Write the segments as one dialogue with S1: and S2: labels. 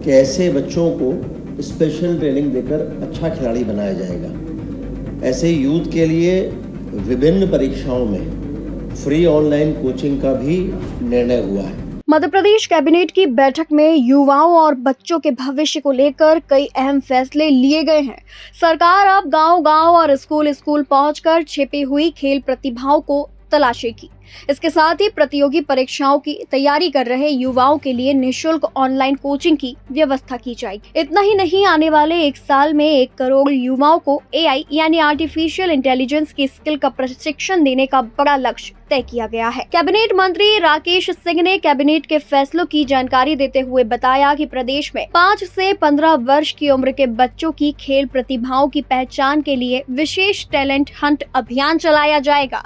S1: कि ऐसे बच्चों को स्पेशल ट्रेनिंग देकर अच्छा खिलाड़ी बनाया जाएगा। ऐसे यूथ के लिए विभिन्न परीक्षाओं में फ्री ऑनलाइन कोचिंग का भी निर्णय हुआ है।
S2: मध्य प्रदेश कैबिनेट की बैठक में युवाओं और बच्चों के भविष्य को लेकर कई अहम फैसले लिए गए हैं। सरकार अब गांव-गांव और स्कूल-स्कूल पहुंचकर छिपी हुई खेल प्रतिभाओं को तलाशेगी। इसके साथ ही प्रतियोगी परीक्षाओं की तैयारी कर रहे युवाओं के लिए निःशुल्क ऑनलाइन कोचिंग की व्यवस्था की जाएगी। इतना ही नहीं, आने वाले 1 साल में 1 करोड़ युवाओं को AI यानी आर्टिफिशियल इंटेलिजेंस की स्किल का प्रशिक्षण देने का बड़ा लक्ष्य तय किया गया है। कैबिनेट मंत्री राकेश सिंह ने कैबिनेट के फैसलों की जानकारी देते हुए बताया कि प्रदेश में 5 से 15 वर्ष की उम्र के बच्चों की खेल प्रतिभाओं की पहचान के लिए विशेष टैलेंट हंट अभियान चलाया जाएगा।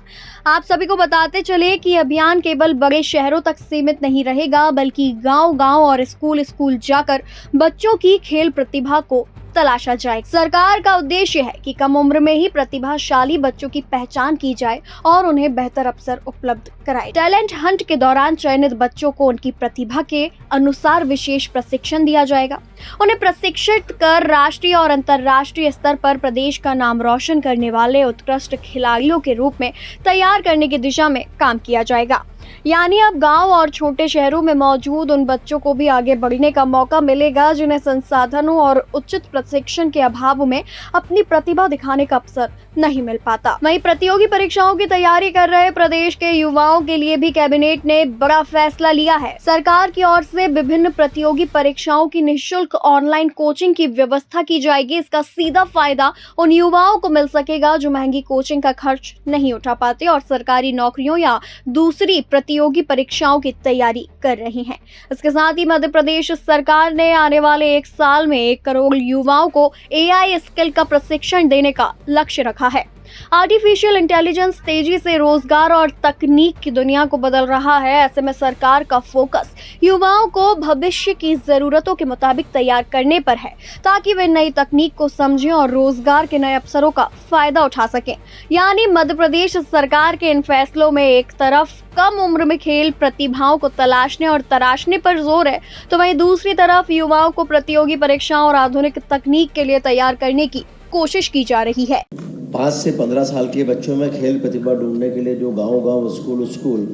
S2: आप सभी को बताते चले कि अभियान केवल बड़े शहरों तक सीमित नहीं रहेगा, बल्कि गांव-गांव और स्कूल-स्कूल जाकर बच्चों की खेल प्रतिभा को तलाशा जाए। सरकार का उद्देश्य है कि कम उम्र में ही प्रतिभाशाली बच्चों की पहचान की जाए और उन्हें बेहतर अवसर उपलब्ध कराए। टैलेंट हंट के दौरान चयनित बच्चों को उनकी प्रतिभा के अनुसार विशेष प्रशिक्षण दिया जाएगा। उन्हें प्रशिक्षित कर राष्ट्रीय और अंतर्राष्ट्रीय स्तर पर प्रदेश का नाम रोशन करने वाले उत्कृष्ट खिलाड़ियों के रूप में तैयार करने की दिशा में काम किया जाएगा। यानी अब गांव और छोटे शहरों में मौजूद उन बच्चों को भी आगे बढ़ने का मौका मिलेगा जिन्हें संसाधनों और उचित प्रशिक्षण के अभाव में अपनी प्रतिभा दिखाने का अवसर नहीं मिल पाता। वहीं प्रतियोगी परीक्षाओं की तैयारी कर रहे प्रदेश के युवाओं के लिए भी कैबिनेट ने बड़ा फैसला लिया है। सरकार की ओर से विभिन्न प्रतियोगी परीक्षाओं की निःशुल्क ऑनलाइन कोचिंग की व्यवस्था की जाएगी। इसका सीधा फायदा उन युवाओं को मिल सकेगा जो महंगी कोचिंग का खर्च नहीं उठा पाते और सरकारी नौकरियों या दूसरी प्रतियोगी परीक्षाओं की तैयारी कर रही हैं। इसके साथ ही मध्य प्रदेश सरकार ने आने वाले 1 साल में 1 करोड़ युवाओं को AI स्किल का प्रशिक्षण देने का लक्ष्य रखा है। आर्टिफिशियल इंटेलिजेंस तेजी से रोजगार और तकनीक की दुनिया को बदल रहा है। ऐसे में सरकार का फोकस युवाओं को भविष्य की जरूरतों के मुताबिक तैयार करने पर है, ताकि वे नई तकनीक को समझें और रोजगार के नए अवसरों का फायदा उठा सकें। यानी मध्य प्रदेश सरकार के इन फैसलों में एक तरफ कम उम्र में खेल प्रतिभाओं को तलाशने और तराशने पर जोर है, तो वहीं दूसरी तरफ युवाओं को प्रतियोगी परीक्षाओं और आधुनिक तकनीक के लिए तैयार करने की कोशिश की जा रही है।
S1: 5 से 15 साल के बच्चों में खेल प्रतिभा ढूंढने के लिए जो गांव-गांव स्कूल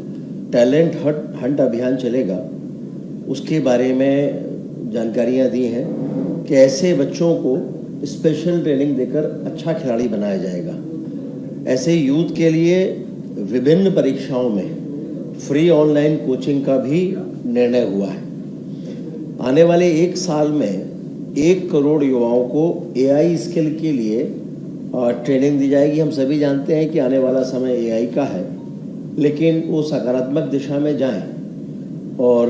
S1: टैलेंट हंट अभियान चलेगा, उसके बारे में जानकारियां दी हैं कि ऐसे बच्चों को स्पेशल ट्रेनिंग देकर अच्छा खिलाड़ी बनाया जाएगा। ऐसे यूथ के लिए विभिन्न परीक्षाओं में फ्री ऑनलाइन कोचिंग का भी निर्णय हुआ है। आने वाले 1 साल में 1 करोड़ युवाओं को AI स्किल के लिए ट्रेनिंग दी जाएगी। हम सभी जानते हैं कि आने वाला समय AI का है, लेकिन वो सकारात्मक दिशा में जाएं और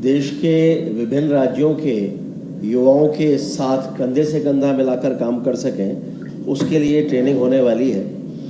S1: देश के विभिन्न राज्यों के युवाओं के साथ कंधे से कंधा मिलाकर काम कर सकें, उसके लिए ट्रेनिंग होने वाली है।